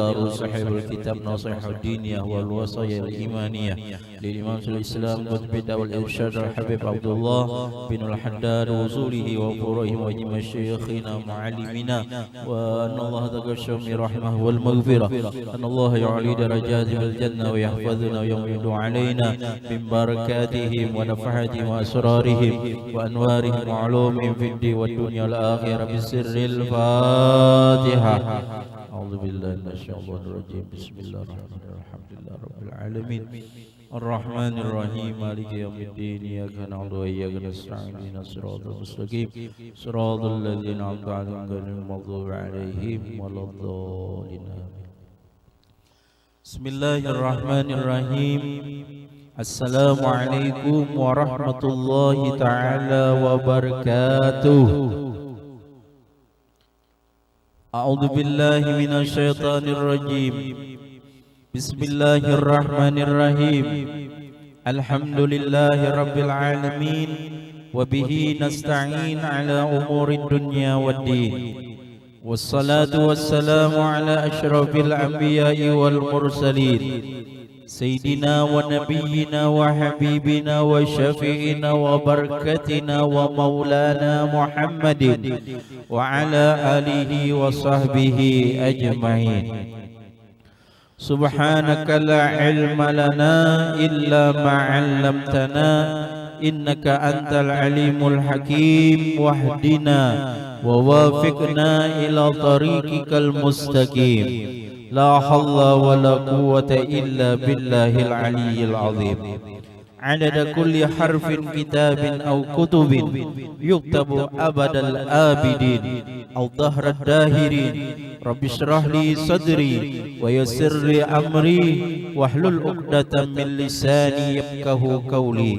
Al-Laru sahibul kitab Nasihuddiniyah wal wasayil imaniyah lil Imam al-Islam Qutbi wal Irsyad al-Habib Abdullah bin al-Haddad wa usulihi wa furu'ihi wa ijma' syayikhina mu'allimina wa anna Allah taghashami rahmah wal maghfirah anna Allah ya'li darajati bil jannah wa yahfazuna wa yumdu alaina min barakatihim wa nafahatihim wa asrarihim wa anwarihim wa ulumihim fid din wa dunya wal akhirah bisirril Fatihah. A'udzu billahi minasyaitonir rajim. Bismillahirrahmanirrahim. Alhamdulillahi rabbil alamin. Ar-Rahmanir Rahim. Maliki yaumiddin. Iyyaka na'budu wa iyyaka nasta'in. Ihdinas siratal mustaqim. Siratal ladzina an'amta 'alaihim ghairil maghdubi 'alaihim waladdallin. Bismillahirrahmanirrahim. Assalamualaikum warahmatullahi taala wabarakatuh. A'udzu billahi minasy syaithanir rajim. Bismillahirrahmanirrahim. Alhamdulillahi rabbil alamin wa bihi nasta'in ala umurid dunya waddin. Wassalatu wassalamu ala asyrafil anbiya'i wal mursalin. Sayyidina wa nabiyyina wa habibina wa syafi'ina wa barakatina wa maulana Muhammadin wa ala alihi wa sahbihi ajma'in. Subhanaka la ilma lana illa ma'allamtana innaka antal alimul hakim wahdina wa wafiqna ila tariqikal mustaqim. La hawla wa la quwwata illa billahil aliyyil azim. Adada kulli harfin kitabin aw kutubin yuktabu abadal abidin aw dahrad dahirin. Rabbi shrah li sadri wa yassir li amri wahlul 'uqdatam min lisani yafqahu qawli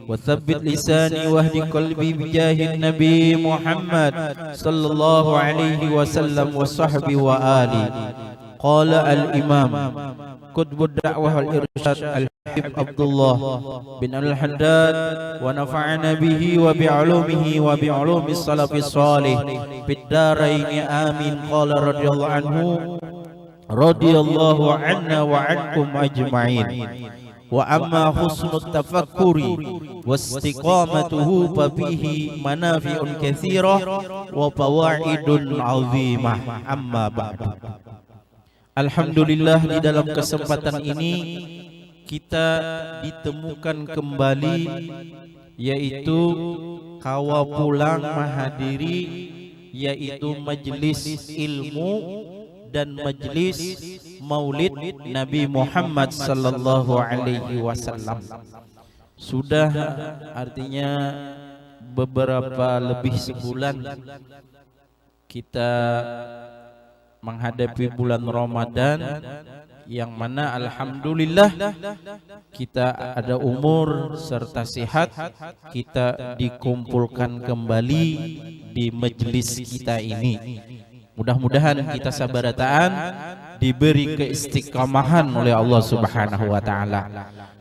wa thabbit lisani wahdi qalbi bijahin nabi Muhammad sallallahu alaihi wasallam wa sahbihi wa ali. Qala al-imam Qutbud da'wah wal-irsyad al-Habib Abdullah bin al-Haddad wa nafa'ana bihi wa bi'ulumihi wa bi'ulumis salafis salih fid daraini amin. Qala radiyallahu anna wa ankum ajma'in. Wa amma husnut tafakkuri wastiqamatuhu fa bihi manafi'un katsirah wa fawaidun 'azimah. Amma ba'du. Alhamdulillah, di dalam kesempatan ini kita ditemukan kembali, yaitu kawa pulang menghadiri yaitu majelis ilmu dan majelis maulid Nabi Muhammad sallallahu alaihi wasallam. Sudah artinya beberapa lebih sebulan kita menghadapi bulan Ramadan, yang mana alhamdulillah kita ada umur serta sehat, kita dikumpulkan kembali di majelis kita ini. Mudah-mudahan kita sabarataan diberi keistiqamahan oleh Allah Subhanahu wa taala.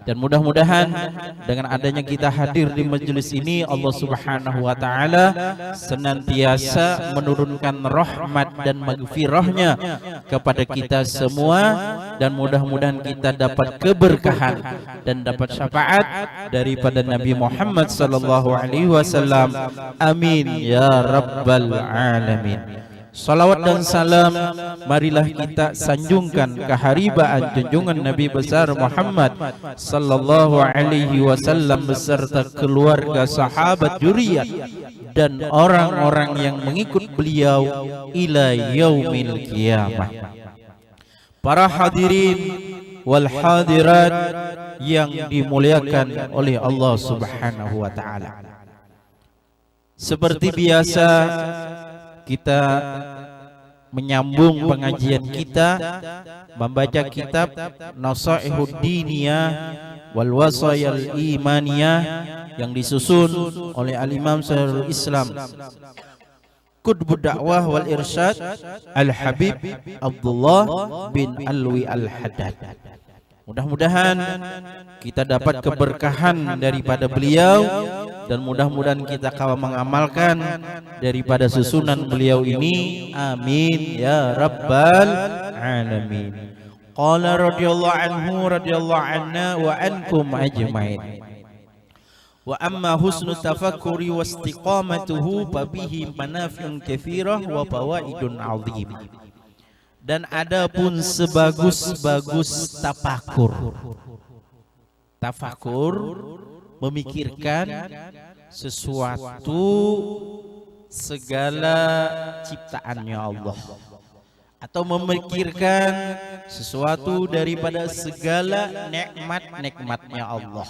Dan mudah-mudahan dengan adanya kita hadir di majelis ini, Allah Subhanahu wa taala senantiasa menurunkan rahmat dan maghfirahnya kepada kita semua, dan mudah-mudahan kita dapat keberkahan dan dapat syafaat daripada Nabi Muhammad sallallahu alaihi wasallam. Amin ya rabbal alamin. Salawat dan salam marilah kita sanjungkan keharibaan junjungan Nabi besar Muhammad sallallahu alaihi wasallam beserta keluarga, sahabat, dzurriyyah dan orang-orang yang mengikut beliau ila yaumil qiyamah. Para hadirin wal hadirat yang dimuliakan oleh Allah Subhanahu wa taala. Seperti biasa kita menyambung pengajian kita membaca kitab Nasihuddiniyah wal wasayil imaniyah yang disusun oleh al-Imam Syekhul Islam Qutbud da'wah wal irsyad al-Habib Abdullah bin Alwi al-Haddad. Mudah-mudahan kita dapat keberkahan daripada beliau dan mudah-mudahan kita kawan mengamalkan daripada susunan beliau ini. Amin ya rabbal alamin. Qala radhiyallahu anhu radhiyallahu anna wa ankum ajmain. Wa amma husnul tafakkuri wa istiqamatuhu fabihi manafi'un katsirah wa fawaidun 'azim. Dan adapun sebagus-bagus tafakur memikirkan sesuatu segala ciptaannya Allah, atau memikirkan sesuatu daripada segala nikmat-nikmatnya Allah,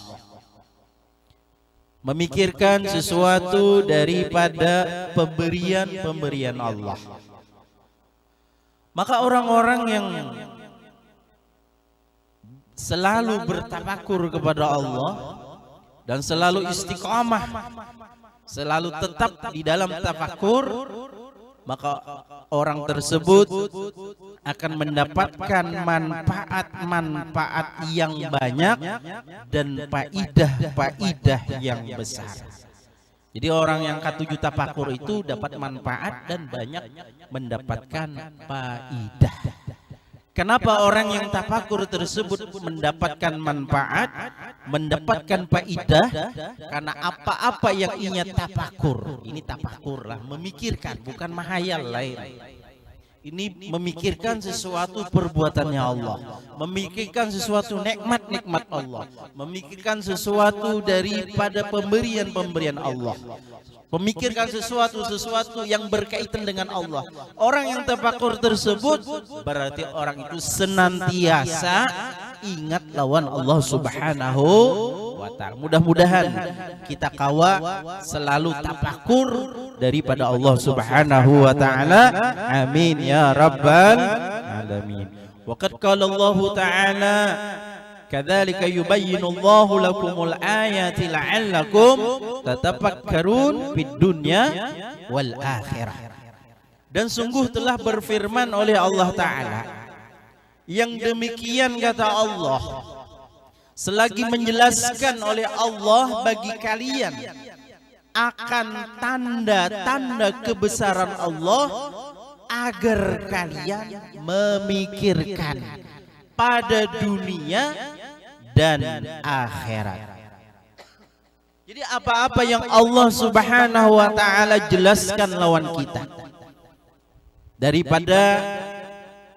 memikirkan sesuatu daripada pemberian-pemberian Allah. Maka orang-orang yang selalu bertafakur kepada Allah dan selalu istiqamah, selalu tetap di dalam tafakur, maka orang tersebut akan mendapatkan manfaat-manfaat yang banyak dan faidah-faidah yang besar. Jadi orang yang ketujuh tafakur itu dapat manfaat dan banyak mendapatkan faidah. Kenapa orang yang tafakur tersebut mendapatkan manfaat, mendapatkan faidah? Karena apa-apa yang inya tafakur, ini tafakur lah, memikirkan, bukan mahayal lain. Ini memikirkan sesuatu perbuatannya Allah, memikirkan sesuatu nikmat-nikmat Allah, memikirkan sesuatu daripada pemberian-pemberian Allah, memikirkan sesuatu yang berkaitan dengan Allah. Orang yang tafakur tersebut berarti orang itu senantiasa ingat lawan Allah Subhanahu wa ta'ala. Mudah-mudahan kita selalu tafakur daripada Allah Subhanahu wa ta'ala. Amin ya rabbal alamin. Wa qad qala Allah ta'ala kadzalika yubayyinu Allahu lakumul ayati la'allakum tatafakkarun fid dunya wal akhirah. Dan sungguh telah berfirman oleh Allah Ta'ala, yang demikian kata Allah, selagi menjelaskan oleh Allah bagi kalian akan tanda-tanda kebesaran Allah, agar kalian memikirkan pada dunia dan akhirat. Jadi apa-apa yang Allah Subhanahu wa ta'ala jelaskan lawan kita daripada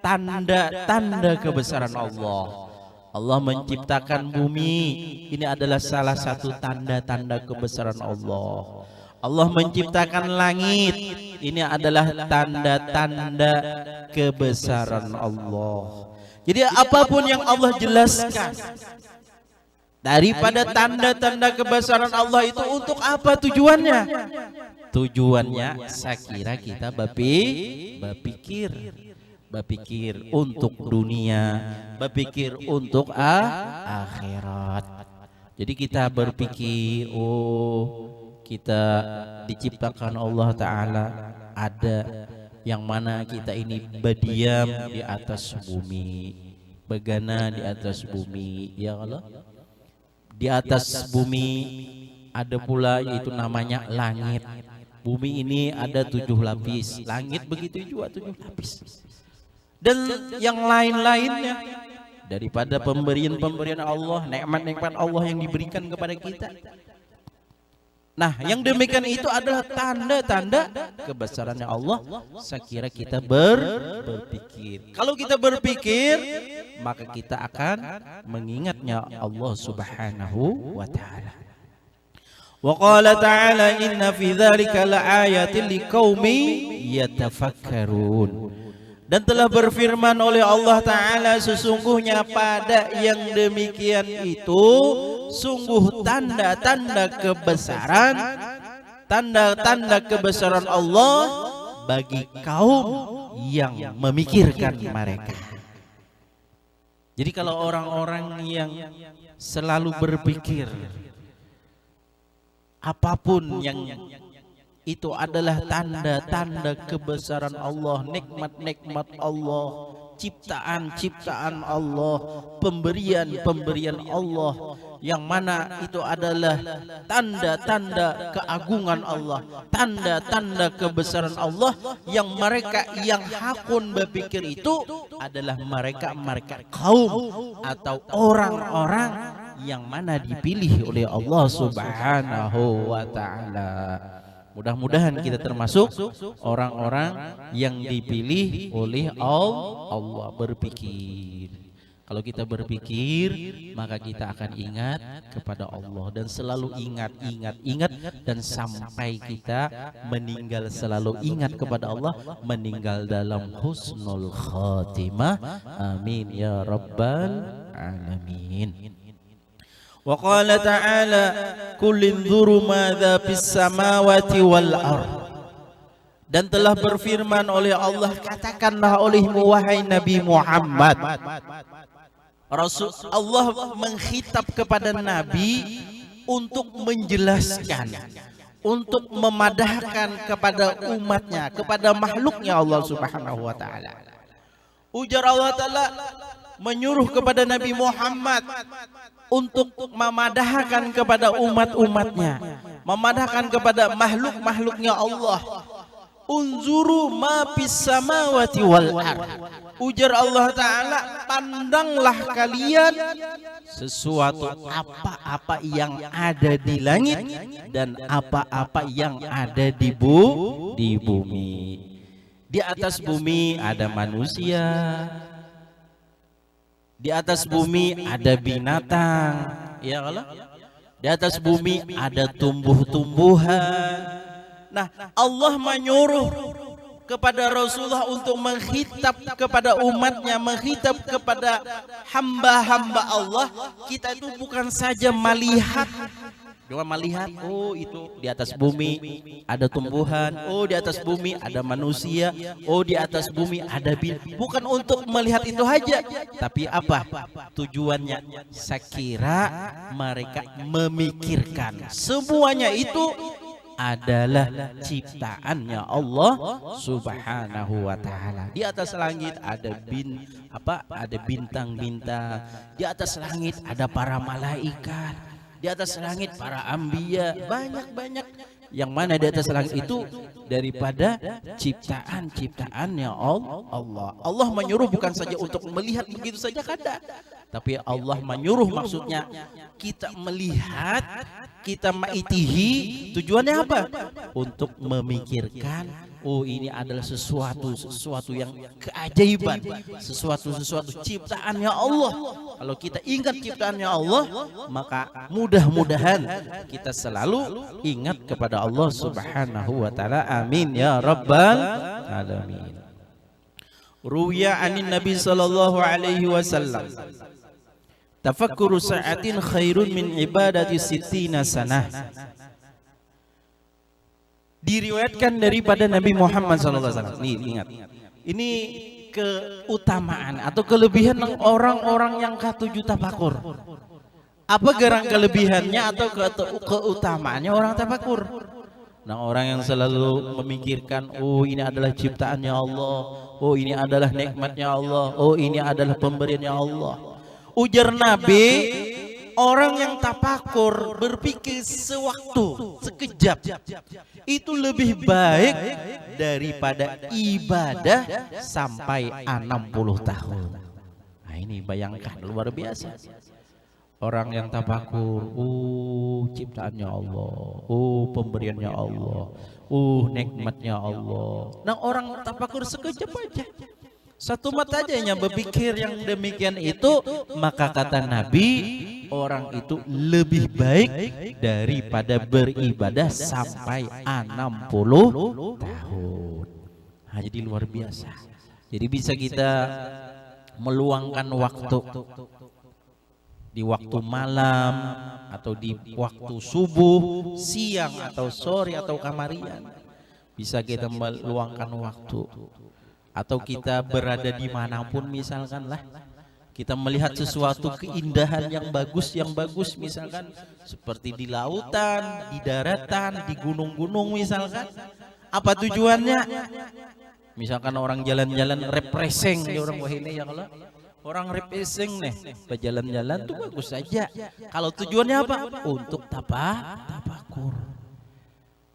tanda-tanda kebesaran Allah. Allah menciptakan bumi, ini adalah salah satu tanda-tanda kebesaran Allah. Allah menciptakan langit, ini adalah tanda-tanda kebesaran Allah. Jadi apapun yang Allah jelaskan daripada tanda-tanda kebesaran Allah itu untuk apa tujuannya? Tujuannya saya kira kita berpikir untuk dunia, berpikir untuk akhirat. Jadi kita berpikir, kita diciptakan Allah Ta'ala, ada yang mana kita ini berdiam di atas bumi, begana di atas bumi, ya Allah. Di atas bumi ada pula yaitu namanya langit. Bumi ini ada 7 lapis, langit begitu juga 7 lapis. Dan yang lain-lainnya daripada pemberian-pemberian Allah, nikmat-nikmat Allah yang diberikan kepada kita. Nah, yang demikian itu adalah tanda-tanda kebesarannya Allah. Saya kira kita berpikir. Kalau kita berpikir, maka kita akan mengingatnya Allah Subhanahu wa ta'ala. Wa qala ta'ala inna fi dzalika laayatin liqaumin yatafakkarun. Dan telah berfirman oleh Allah Ta'ala, sesungguhnya pada yang demikian itu sungguh tanda-tanda kebesaran, tanda-tanda kebesaran Allah bagi kaum yang memikirkan mereka. Jadi kalau orang-orang yang selalu berpikir apapun yang itu adalah tanda-tanda kebesaran Allah, nikmat-nikmat Allah, ciptaan-ciptaan Allah, pemberian-pemberian Allah, yang mana itu adalah tanda-tanda keagungan Allah, tanda-tanda kebesaran Allah, yang mereka yang hakun berpikir itu adalah mereka kaum atau orang-orang yang mana dipilih oleh Allah Subhanahu wa ta'ala. Mudah-mudahan kita termasuk orang-orang yang dipilih oleh Allah. Berpikir, kalau kita berpikir maka kita akan ingat kepada Allah, dan selalu ingat dan sampai kita meninggal selalu ingat kepada Allah, meninggal dalam husnul khatimah. Amin ya rabbal alamin. Wa qala ta'ala qul inzuru madza fis samawati wal ardh. Dan telah berfirman oleh Allah, katakanlah olehmu wahai Nabi Muhammad. Rasul Allah mengkhitab kepada Nabi untuk menjelaskan, untuk memadahkan kepada umatnya, kepada makhluknya Allah Subhanahu wa ta'ala. Ujar Allah Ta'ala menyuruh kepada Nabi Muhammad untuk memadahkan kepada umat-umatnya, memadahkan kepada makhluk-makhluknya Allah. Unzuru ma fis samawati wal ardh. Ujar Allah Ta'ala, pandanglah kalian sesuatu apa-apa yang ada di langit dan apa-apa yang ada di bumi. Di atas bumi ada manusia, di atas bumi ada binatang, ya Allah. Di atas bumi ada tumbuh-tumbuhan. Nah, Allah menyuruh kepada Rasulullah untuk menghitab kepada umatnya, menghitab kepada hamba-hamba Allah. Kita itu bukan saja melihat, oh itu di atas bumi ada tumbuhan, oh di atas bumi ada manusia, oh di atas bumi ada bukan untuk melihat itu saja, tapi apa tujuannya? Saya kira mereka memikirkan semuanya itu adalah ciptaannya Allah Subhanahu wa ta'ala. Di atas langit ada ada bintang-bintang, di atas langit ada para malaikat, di atas langit para anbiya, banyak-banyak yang mana di atas langit itu daripada ciptaan-ciptaannya Allah. Allah menyuruh bukan saja untuk melihat begitu saja kada, tapi Allah menyuruh maksudnya kita melihat, kita ma'itihi. Tujuannya apa? Untuk memikirkan, oh ini adalah sesuatu yang keajaiban, sesuatu ciptaannya Allah. Kalau kita ingat ciptaannya Allah, maka mudah-mudahan kita selalu ingat kepada Allah Subhanahu wa ta'ala. Amin ya rabbal alamin. Ruwiya anin Nabi sallallahu alaihi wasallam, tafakkuru sa'atin khairun min ibadati sittina sanah. Diriwayatkan daripada Nabi Muhammad SAW. Nih ingat, ini keutamaan atau kelebihan orang-orang yang katuju tafakur. Apa gerang kelebihannya atau keutamaannya orang tafakur? Nah, orang yang selalu memikirkan, oh ini adalah ciptaannya Allah, oh ini adalah nikmatnya Allah, oh ini adalah pemberiannya Allah. Ujar Nabi, orang yang tafakur berpikir sewaktu, sekejap, itu lebih baik daripada ibadah sampai 60 tahun. Nah ini bayangkan, luar biasa. Orang yang tafakur, ciptaannya Allah, pemberiannya Allah, nikmatnya Allah. Nah orang tafakur sekejap aja, satu mata aja yang berpikir yang demikian itu, maka kata Nabi, orang itu lebih baik daripada beribadah sampai 60 tahun. Nah, jadi luar biasa. Jadi bisa kita meluangkan waktu di waktu malam atau di waktu subuh, siang atau sore atau kamarian. Bisa kita meluangkan waktu. Atau kita berada dimanapun misalkan lah, kita melihat sesuatu keindahan yang bagus misalkan seperti di lautan, di daratan, di gunung-gunung misalkan. Apa tujuannya? Misalkan orang jalan-jalan represing di orang wah ini ya kalau orang represing nih berjalan-jalan tuh bagus saja. Kalau tujuannya apa? Untuk tafakur.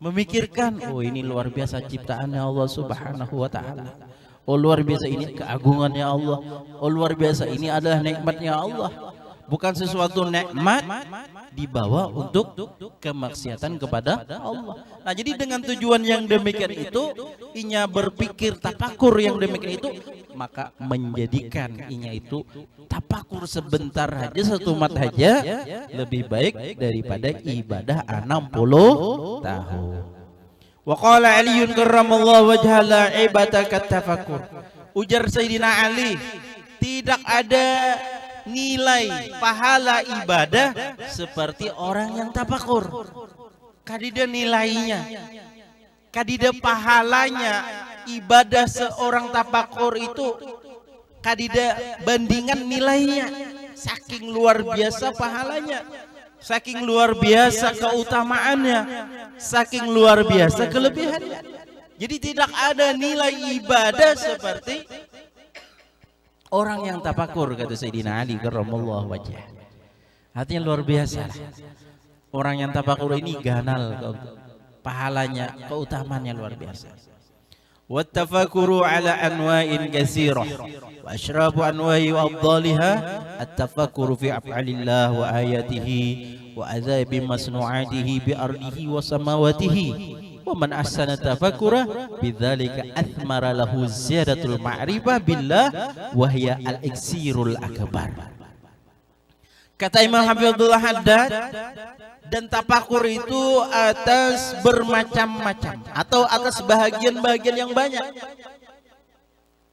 Memikirkan, oh ini luar biasa ciptaannya Allah Subhanahu wa taala. Oh luar biasa ini keagungannya Allah. Oh luar biasa ini adalah nikmatnya Allah. Bukan sesuatu nikmat dibawa untuk kemaksiatan kepada Allah. Nah, jadi dengan tujuan yang demikian itu, inya berpikir tafakur yang demikian itu, maka menjadikan inya itu tafakur sebentar aja, satu mat aja lebih baik daripada ibadah 60 tahun. Wa qala Aliun karramallahu wajhahu la ibadaka tafakur. Ujar Sayyidina Ali, tidak ada nilai pahala ibadah seperti orang yang tafakur. Kadida nilainya, kadida pahalanya ibadah seorang tafakur itu, kadida bandingan nilainya. Saking luar biasa pahalanya, saking luar biasa keutamaannya, saking luar biasa kelebihannya. Jadi tidak ada nilai ibadah seperti orang yang tafakur, kata Sayyidina Ali karramallahu wajhah. Artinya luar biasa. Orang yang tafakur ini ganal pahalanya, keutamaannya luar biasa. Wa tafakuru ala anwa'in katsirah wa asyrafu anwa'i wa afdaliha at-tafakuru fi af'alillah wa ayatihi wa adzabi masnu'atihi bi ardihi wa samawatihi. Wa man ahsana tafakkura bidzalika athmara lahu ziyadatul ma'rifah billah wa hiya al-iksirul akbar. Kata Imam Habibullah Haddad, dan tafakur itu atas bermacam-macam atau atas bahagian-bahagian yang banyak.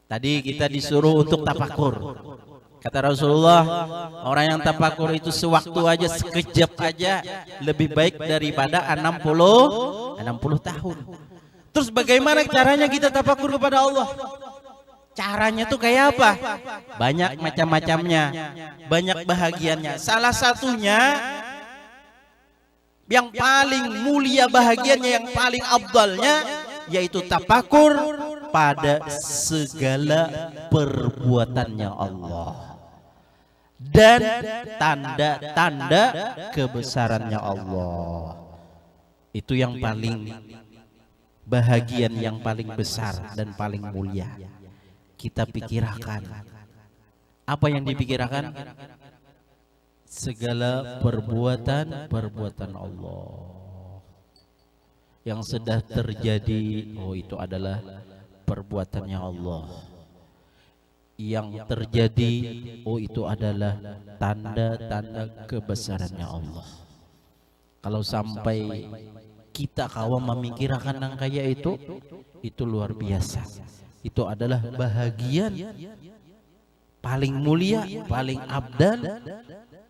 Tadi kita disuruh untuk tafakur. Kata Rasulullah, orang yang tafakur itu sewaktu aja, sekejap aja lebih baik daripada 60 tahun. Terus bagaimana caranya kita tafakur kepada Allah? Caranya tuh kayak apa? Banyak macam-macamnya, banyak bahagiannya. Salah satunya yang paling mulia bahagiannya, yang paling afdalnya, yaitu tafakur pada segala perbuatannya Allah dan tanda-tanda kebesarannya Allah. Itu yang paling bahagian, yang paling besar dan paling mulia. Kita pikirkan. Apa yang dipikirkan? Segala perbuatan Allah yang sudah terjadi, oh itu adalah perbuatannya Allah. Yang terjadi, oh itu adalah tanda-tanda kebesarannya Allah. Kalau sampai kita kawan memikirkan yang kayak itu luar biasa. Itu adalah bahagian paling mulia, paling abdal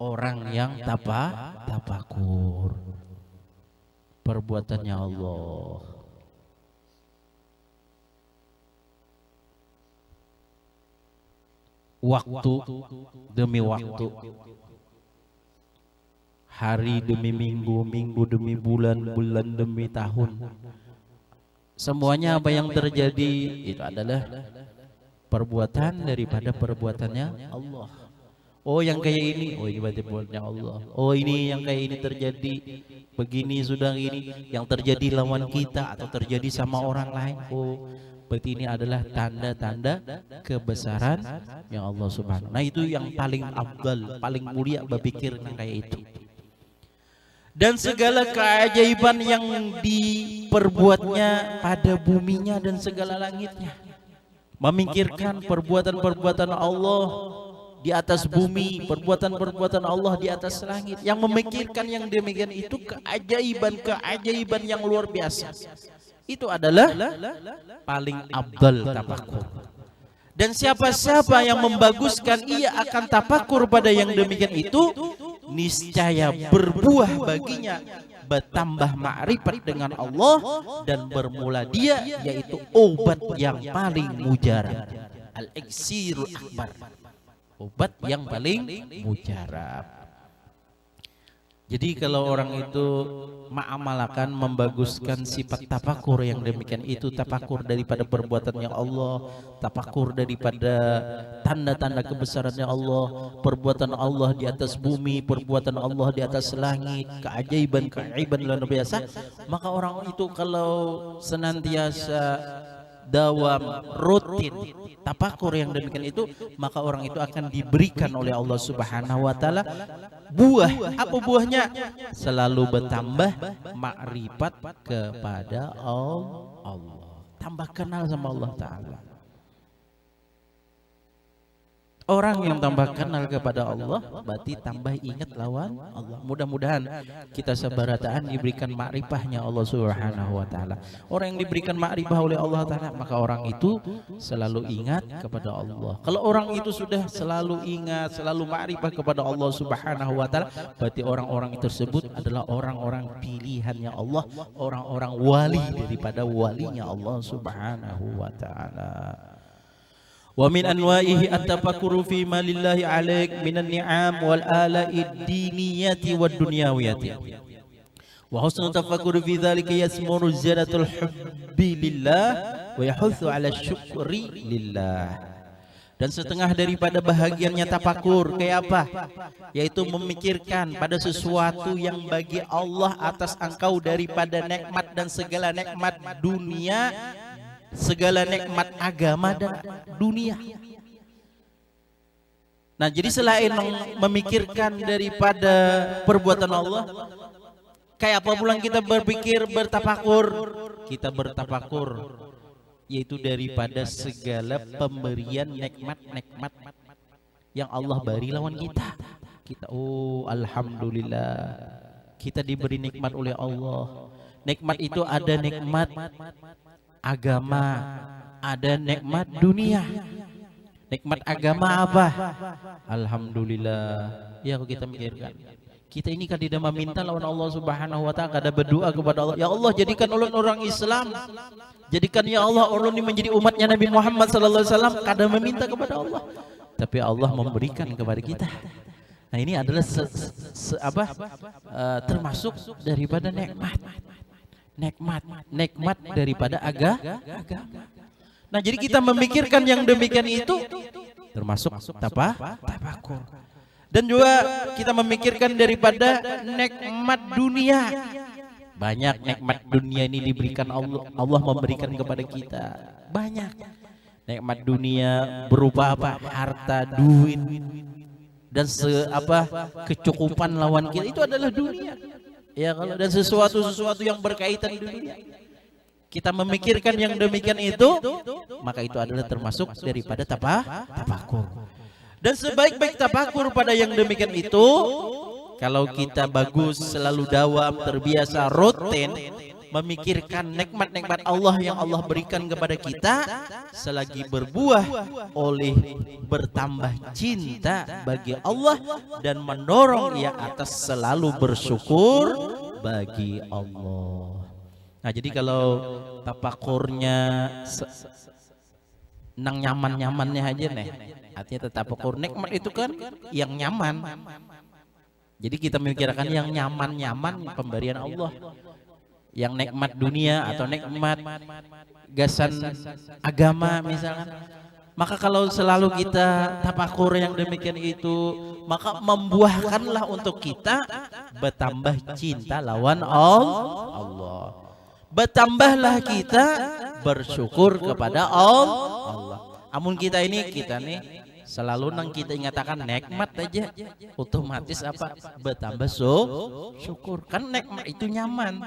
orang yang tafakur perbuatannya Allah. Waktu demi waktu, hari demi minggu, minggu demi bulan, bulan demi tahun, semuanya apa yang terjadi itu adalah perbuatan daripada perbuatannya Allah. Oh yang kayak ini, oh ini berarti perbuatannya Allah. Oh ini yang kayak ini terjadi begini, sudah ini yang terjadi lawan kita atau terjadi sama orang lain. Oh berarti ini adalah tanda-tanda kebesaran yang Allah Subhanahu. Nah itu yang paling afdal, paling mulia berpikirnya kayak itu. Dan segala keajaiban yang diperbuatnya pada buminya dan segala langitnya. Memikirkan perbuatan-perbuatan Allah di atas bumi, perbuatan-perbuatan Allah di atas langit. Yang memikirkan yang demikian itu keajaiban-keajaiban yang luar biasa. Itu adalah paling afdal tafakur. Dan siapa-siapa yang membaguskan ia akan tafakur pada yang demikian itu, niscaya berbuah baginya bertambah ma'rifat dengan Allah, dan bermula dia yaitu obat yang paling mujarab, al-iksirul akbar, obat yang paling mujarab. Jadi kalau orang itu mengamalkan, membaguskan sifat tafakur yang demikian itu, tafakur daripada perbuatannya Allah, tafakur daripada tanda-tanda kebesarannya Allah, perbuatan Allah di atas bumi, perbuatan Allah di atas langit, keajaiban luar biasa, maka orang itu kalau senantiasa dawam rutin tafakur yang demikian itu, maka orang itu akan diberikan oleh Allah Subhanahu wa taala buah. Apa buahnya? Selalu bertambah makrifat kepada Allah, tambah kenal sama Allah taala. Orang yang tambah kenal kepada Allah berarti tambah ingat lawan Allah. Mudah-mudahan kita sebarataan diberikan makrifahnya Allah Subhanahu wa taala. Orang yang diberikan makrifah oleh Allah taala, maka orang itu selalu ingat kepada Allah. Kalau orang itu sudah selalu ingat, selalu makrifah kepada Allah Subhanahu wa taala, berarti orang-orang tersebut adalah orang-orang pilihannya Allah, orang-orang wali daripada walinya Allah Subhanahu wa taala. Wa min anwa'ihi at-tafakkuru fi ma lillahi 'alaik minan ni'am wal ala'i diniyati wad dunyawiyati. Wa husnul tafakkuri fi dzalika yasmuru ziyadatul hubbi lillah wa yahutsu 'ala syukri lillah. Dan setengah daripada bahagiannya tafakur kayak apa? Yaitu memikirkan pada sesuatu yang bagi Allah atas engkau daripada nikmat dan segala nikmat dunia, segala nikmat agama dan dunia. Nah, jadi selain memikirkan daripada perbuatan Allah, kayak apa pulang kita berpikir bertafakur? Kita bertafakur yaitu daripada segala pemberian nikmat-nikmat yang Allah beri lawan kita. Kita alhamdulillah kita diberi nikmat oleh Allah. Nikmat itu ada nikmat agama, ada nikmat dunia. Nikmat agama apa? Alhamdulillah. Ya, kalau kita mikirkan, kita ini kan tidak meminta lawan Allah Subhanahu wa taala, kada berdoa kepada Allah, ya Allah jadikan ulun orang Islam, jadikan ya Allah ulun ini menjadi umatnya Nabi Muhammad sallallahu alaihi wasallam, kada meminta kepada Allah, tapi Allah memberikan kepada kita. Nah, ini adalah termasuk daripada nikmat daripada agama. Nah, jadi kita memikirkan yang demikian itu termasuk tafakur. Dan juga kita memikirkan daripada nikmat dunia. Banyak nikmat dunia ini diberikan Allah memberikan kepada kita. Banyak nikmat dunia berupa apa? Harta, duit, dan kecukupan lawan kita itu adalah dunia. Ya, kalau dan sesuatu yang berkaitan dunia, kita memikirkan yang demikian itu, maka itu adalah termasuk daripada tafakur. Dan sebaik-baik tafakur pada yang demikian itu, kalau kita bagus selalu dawam terbiasa rutin memikirkan nikmat-nikmat Allah yang Allah berikan kepada kita, selagi berbuah oleh bertambah cinta bagi Allah dan mendorong ia atas selalu bersyukur bagi Allah. Nah, jadi kalau tafakurnya nang nyaman-nyamannya aja nih, artinya tafakur nikmat itu kan yang nyaman. Jadi kita memikirkan yang nyaman-nyaman pemberian Allah. Yang nikmat dunia atau nikmat gasan agama misalkan, maka kalau selalu kita tafakur yang demikian itu, maka membuahkanlah untuk kita bertambah cinta lawan Allah, bertambahlah kita bersyukur kepada Allah. Amun kita nih selalu kita ingatakan nikmat aja, otomatis bertambah syukur, kan nikmat itu nyaman.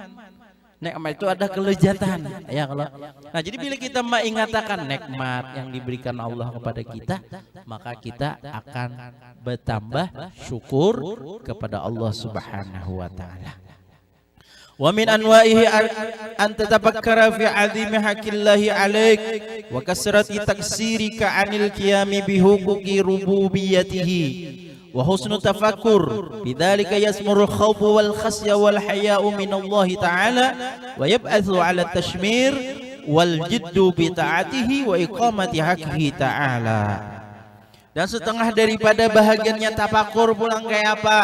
Nikmat itu ada kelezatan, ya kalau. Nah, jadi bila kita mengatakan nikmat yang diberikan Allah kepada kita, maka kita akan bertambah syukur kepada Allah Subhanahu wa taala. Wa min anwa'ihi an tatafakkara fi 'azimi haqqillahi 'alaik wa kasrati taksirika 'anil qiyami bi huquqi rububiyyatihi. Wa husnu tafakkur bidzalika yasmurul khawfu wal khasya wal haya'u min Allah ta'ala wa yab'atsu 'ala tashmir wal jiddu bi ta'atihi wa iqamati haqqihi ta'ala. Dan setengah daripada bahagiannya tafakur pulang kayak apa?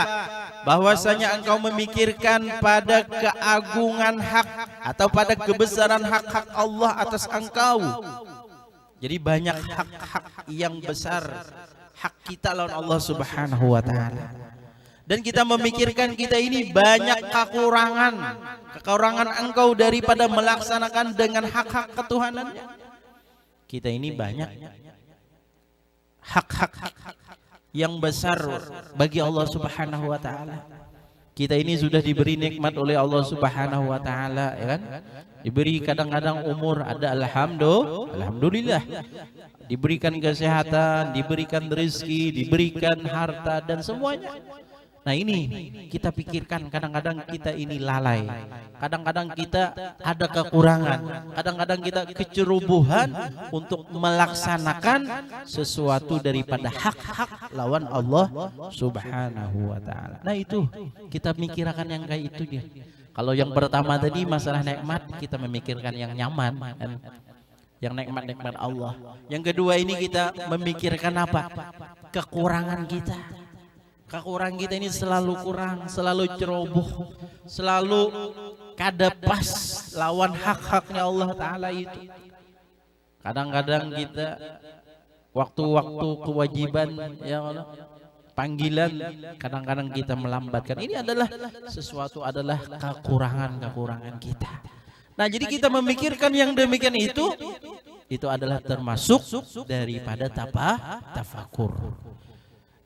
bahwasanya engkau memikirkan pada keagungan hak atau pada kebesaran hak-hak Allah atas engkau. Jadi banyak hak-hak yang besar, hak kita lawan Allah Subhanahu wa taala. Dan kita memikirkan kita ini banyak kekurangan engkau daripada melaksanakan dengan hak-hak ketuhanannya. Kita ini banyak hak-hak yang besar bagi Allah Subhanahu wa taala. Kita ini sudah diberi nikmat oleh Allah Subhanahu wa taala, ya kan? Diberi kadang-kadang umur, ada alhamdulillah. Diberikan kesehatan, diberikan rezeki, diberikan harta dan semuanya. Nah ini kita pikirkan, kadang-kadang kita ini lalai, kadang-kadang kita ada kekurangan, kadang-kadang kita kecerobohan untuk melaksanakan sesuatu daripada hak-hak lawan Allah Subhanahu wa taala. Nah itu kita mikirkan yang kayak itu dia. Kalau yang pertama tadi masalah nikmat, kita memikirkan yang nyaman kan? Yang nikmat-nikmat Allah. Yang kedua ini kita memikirkan apa? Kekurangan kita. Kekurangan kita ini selalu kurang, selalu ceroboh, selalu kada pas lawan hak-haknya Allah Ta'ala itu. Kadang-kadang kita waktu-waktu kewajiban, ya Allah, panggilan, kadang-kadang kita melambatkan. Ini adalah sesuatu, adalah kekurangan-kekurangan kita. Nah jadi kita memikirkan yang demikian itu adalah termasuk daripada tafakur.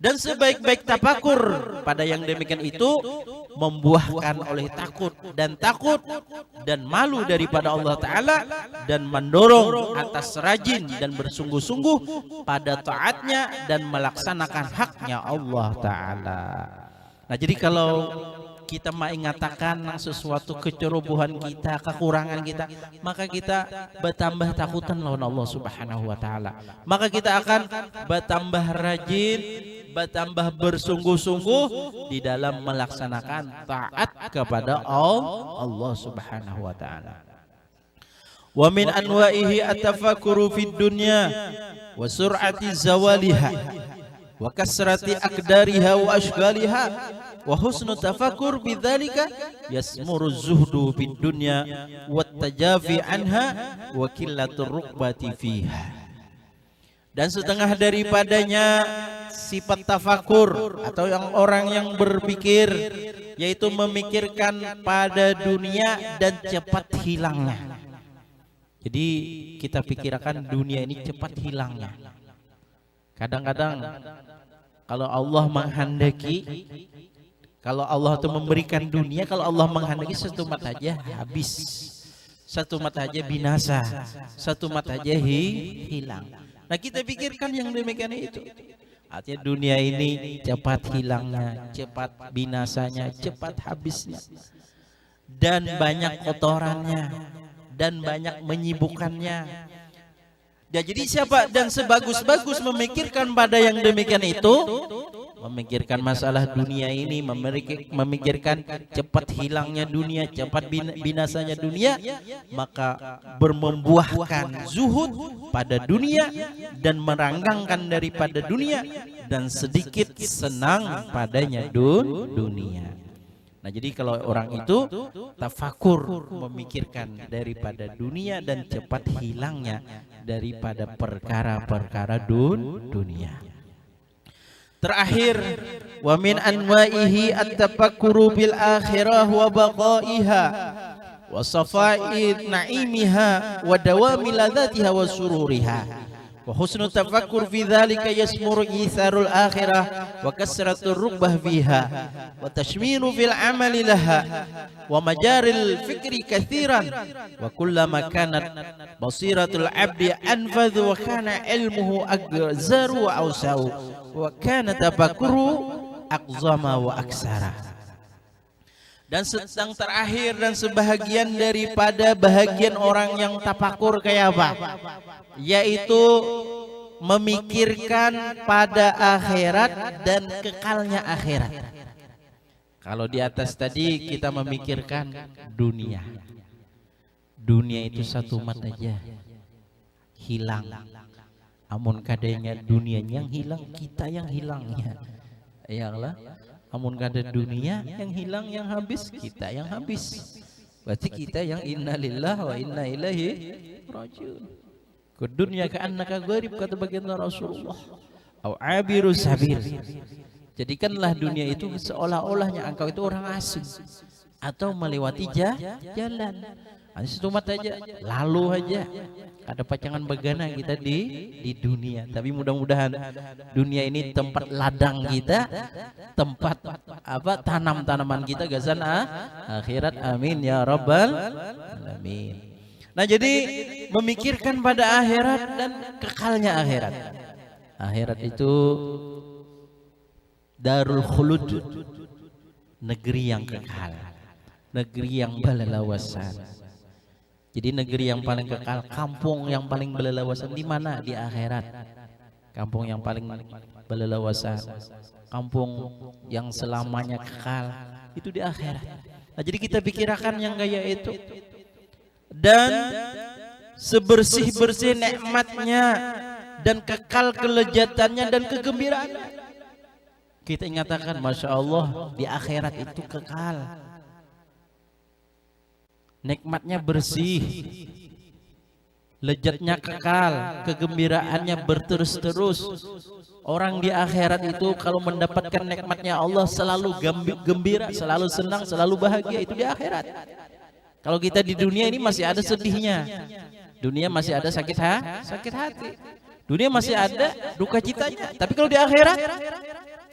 Dan sebaik-baik tafakur pada yang demikian itu membuahkan oleh takut dan malu daripada Allah Ta'ala, dan mendorong atas rajin dan bersungguh-sungguh pada taatnya dan melaksanakan haknya Allah Ta'ala. Nah jadi kalau kita mengatakan sesuatu kecerobohan kita, kekurangan kita, maka kita bertambah takutan lawan Allah Subhanahu wa taala. Maka kita akan bertambah rajin, bertambah bersungguh-sungguh di dalam melaksanakan taat kepada Allah Subhanahu wa taala. Wa min anwa'ihi at-tafakkuru fid dunya wa sur'ati zawaliha wa kasrati aqdariha wa ashghaliha wa husnu tafakkur bidzalika yasmuru zuhdu fid dunya wat tajafi anha wa qillatur rukbati fiha. Dan setengah daripadanya sifat tafakur atau yang orang yang berpikir, yaitu memikirkan pada dunia dan cepat hilangnya. Jadi kita pikirkan dunia ini cepat hilangnya. Kadang-kadang kalau Allah menghendaki, kalau Allah itu memberikan dunia, kalau Allah menghendaki satu mata aja habis, satu mata aja binasa, satu mata aja hilang. Nah kita pikirkan yang demikian itu. Artinya dunia ini cepat hilangnya, cepat binasanya, cepat habisnya. Dan banyak kotorannya, dan banyak menyibukkannya. Ya, jadi siapa dan sebagus-bagus memikirkan pada yang demikian itu, memikirkan masalah dunia ini, memikirkan cepat hilangnya dunia, cepat binasanya dunia, maka bermembuahkan zuhud pada dunia dan meranggangkan daripada dunia, dan sedikit senang padanya dunia. Nah jadi kalau orang itu tafakur, memikirkan daripada dunia dan cepat hilangnya daripada perkara-perkara dunia. Terakhir, wa min anwa'ihi at-tafakkuru bil akhirah wa baqaiha wa safai na'imiha wa dawami ladzatiha wa sururiha. Wa husnul tafakkur fi dzalika yasmuru itharul akhirah wa kasratur rubbah fiha wa tashmiru fil amali laha wa majaril fikri katsiran wa kullama kanat basiratul abdi anfadhu wa kana ilmuhu agzaru wa awsau wa kana tafakkuru aqzama wa aksara. Dan yang terakhir dan sebahagian daripada bahagian orang yang tafakur kayak apa? Yaitu memikirkan pada akhirat dan kekalnya akhirat. Kalau di atas tadi kita memikirkan dunia. Dunia itu satu mat aja hilang. Amun kadangnya dunia yang hilang, kita yang hilangnya. Ya Allah. Amun kada dunia yang hilang yang habis, kita yang habis. Berarti kita yang innalillah wa inna ilaihi rajiun. Ke dunia ka'annaka gharib, kata baginda Rasulullah. Au abiru sabir. Jadikanlah dunia itu seolah-olahnya engkau itu orang asing atau melewati jalan. Hanya setumat aja, lalu aja. Ada pacangan begana kita di dunia. Tapi mudah-mudahan dunia ini tempat ladang kita, tempat tanam-tanaman kita gazan akhirat. Amin ya rabbal alamin. Nah, jadi memikirkan pada akhirat dan kekalnya akhirat. Akhirat itu darul khulud, negeri yang kekal, negeri yang balalawasan. Jadi negeri yang paling kekal, kampung yang paling balalawasan di mana? Di akhirat. Kampung yang paling balalawasan, kampung yang selamanya kekal, itu di akhirat. Nah, jadi kita pikirkan yang gaya itu. Dan sebersih-bersih nikmatnya dan kekal kelezatannya dan kegembiraannya, kita ingatakan Masya Allah, di akhirat itu kekal. Nikmatnya bersih, lezatnya kekal, kegembiraannya berterus-terus. Orang di akhirat itu kalau mendapatkan nikmatnya Allah selalu gembira, selalu senang, selalu bahagia. Itu di akhirat. Kalau kita di dunia ini masih ada sedihnya, dunia masih ada sakit hati, dunia masih ada duka citanya. Tapi kalau di akhirat,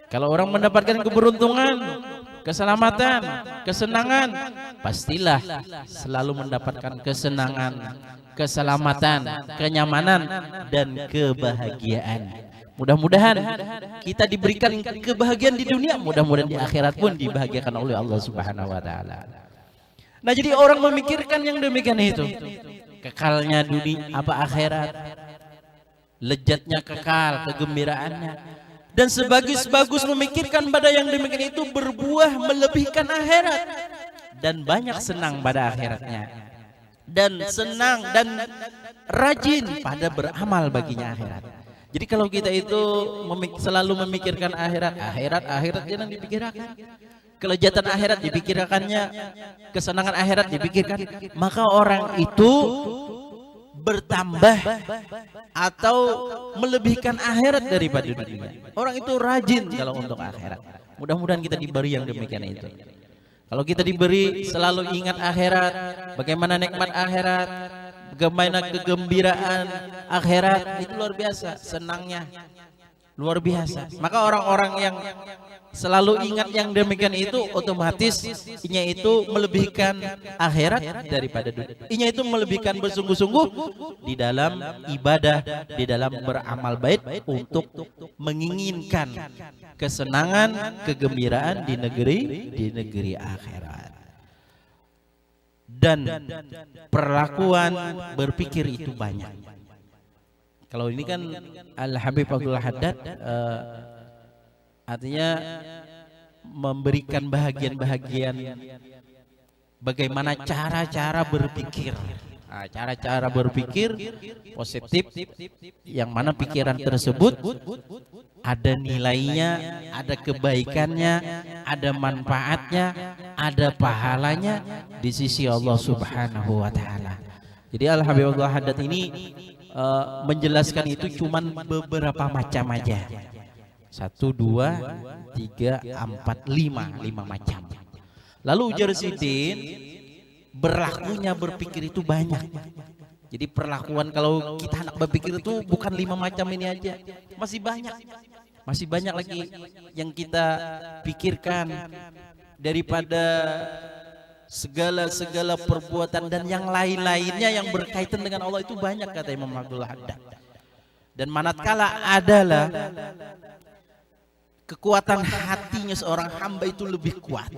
kalau orang mendapatkan keberuntungan, keselamatan, kesenangan, pastilah selalu mendapatkan kesenangan, keselamatan, kenyamanan, dan kebahagiaan. Mudah-mudahan kita diberikan kebahagiaan di dunia, mudah-mudahan di akhirat pun dibahagiakan oleh Allah Subhanahu wa taala. Nah, jadi orang memikirkan yang demikian itu. Kekalnya dunia akhirat, lezatnya kekal, kegembiraannya. Dan sebagus-bagus memikirkan pada yang demikian itu berbuah melebihkan akhirat. Dan banyak senang pada akhiratnya. Dan senang dan rajin pada beramal baginya akhirat. Jadi kalau kita itu selalu memikirkan akhirat jangan dipikirkan. Kelezatan akhirat dipikirkannya, kesenangan akhirat dipikirkan, maka orang itu bertambah atau melebihkan akhirat daripada dunia. Orang itu rajin kalau untuk akhirat. Mudah-mudahan kita diberi yang demikian itu. Kalau kita diberi selalu ingat akhirat, bagaimana nikmat akhirat, bagaimana kegembiraan akhirat, itu luar biasa, senangnya luar biasa. Maka orang-orang yang selalu ingat yang demikian itu otomatis inya itu melebihkan akhirat daripada dunia. Inya itu melebihkan bersungguh-sungguh di dalam ibadah, di dalam beramal baik untuk menginginkan kesenangan, kegembiraan di negeri akhirat. Dan perlakuan berpikir itu banyak. Kalau ini kan Al-Habib Abdul Haddad artinya memberikan bahagian-bahagian bagaimana cara-cara berpikir. Cara-cara berpikir positif yang mana pikiran tersebut ada nilainya, ada kebaikannya, ada manfaatnya, ada pahalanya di sisi Allah Subhanahu wa taala. Jadi Al-Habib Abdul Haddad ini menjelaskan itu cuman beberapa macam aja. 1, 2, 3, 4, 5 macam. Lalu ujar Sidin, berlakunya berpikir itu banyak. Jadi perlakuan kalau kita anak berpikir itu bukan 5 macam ini aja, masih banyak lagi yang kita pikirkan daripada segala perbuatan dan yang lain-lainnya yang berkaitan dengan Allah itu banyak, kata Imam Abdul Haddad. Dan manakala adalah kekuatan hatinya seorang hamba itu lebih kuat,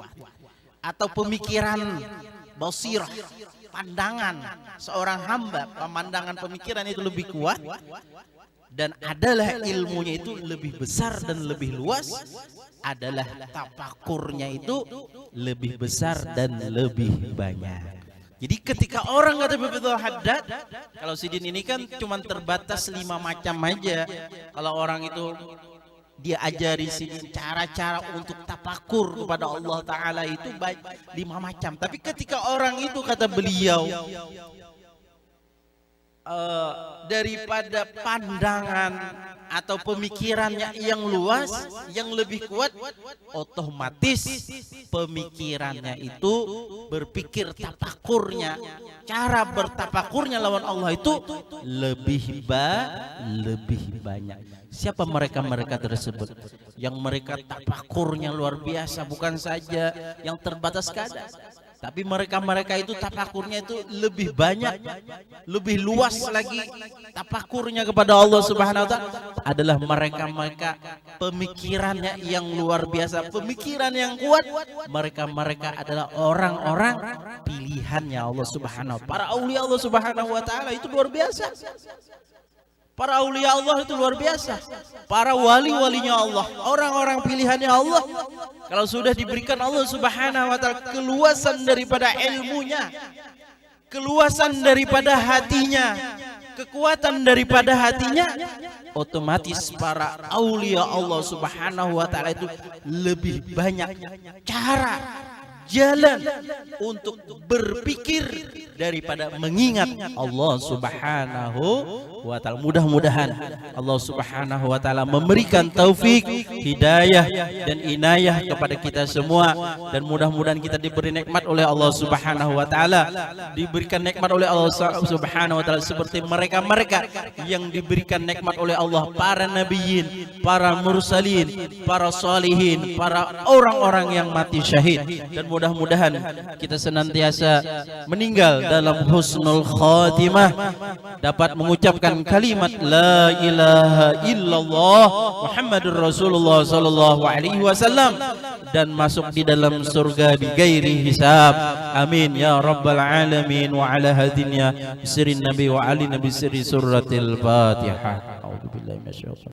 atau pemikiran basirah, pandangan seorang hamba, pemandangan pemikiran itu lebih kuat, dan adalah ilmunya itu lebih besar dan lebih luas, adalah tafakurnya itu lebih besar dan lebih banyak. Jadi ketika orang kata Abdul Haddad, kalau Sidin ini kan cuma terbatas 5 macam aja. Kalau orang itu dia ajari sini cara-cara untuk tafakur kepada Allah Ta'ala itu baik 5 macam. Tapi ketika orang itu, kata beliau, daripada pandangan atau pemikirannya yang luas, yang lebih kuat, otomatis pemikirannya itu berpikir tafakurnya, cara bertafakurnya lawan Allah itu lebih banyak. Siapa mereka tersebut? Yang mereka tafakurnya luar biasa, bukan saja yang terbatas kadar, tapi mereka itu tafakurnya itu lebih banyak, lebih luas lagi tafakurnya kepada Allah Subhanahu wa taala, adalah mereka pemikirannya yang luar biasa, pemikiran yang kuat. Mereka adalah orang-orang pilihannya Allah Subhanahu wa taala. Para aulia Allah Subhanahu wa taala itu luar biasa. Para aulia Allah itu luar biasa. Para wali-walinya Allah, orang-orang pilihannya Allah, kalau sudah diberikan Allah Subhanahu wa taala keluasan daripada ilmunya, keluasan daripada hatinya, kekuatan daripada hatinya, otomatis para aulia Allah Subhanahu wa taala itu lebih banyak cara, jalan untuk berpikir daripada mengingat Allah Subhanahu wa taala. Mudah-mudahan Allah Subhanahu wa taala memberikan taufik, hidayah dan inayah kepada kita semua, dan mudah-mudahan kita diberi nikmat oleh Allah Subhanahu wa taala, diberikan nikmat oleh Allah Subhanahu wa taala seperti mereka-mereka yang diberikan nikmat oleh Allah, para nabiyin, para mursalin, para salihin, para orang-orang yang mati syahid. Dan mudah-mudahan kita senantiasa meninggal dalam husnul khatimah, dapat mengucapkan kalimat la ilaha illallah Muhammadur Rasulullah sallallahu alaihi wasallam, dan masuk di dalam surga bi ghairi hisab. Amin ya rabbal alamin. Wa ala hadhihi sirrin nabi wa ali nabi sirri suratil Fatihah. A'udzubillahi minasyaitonir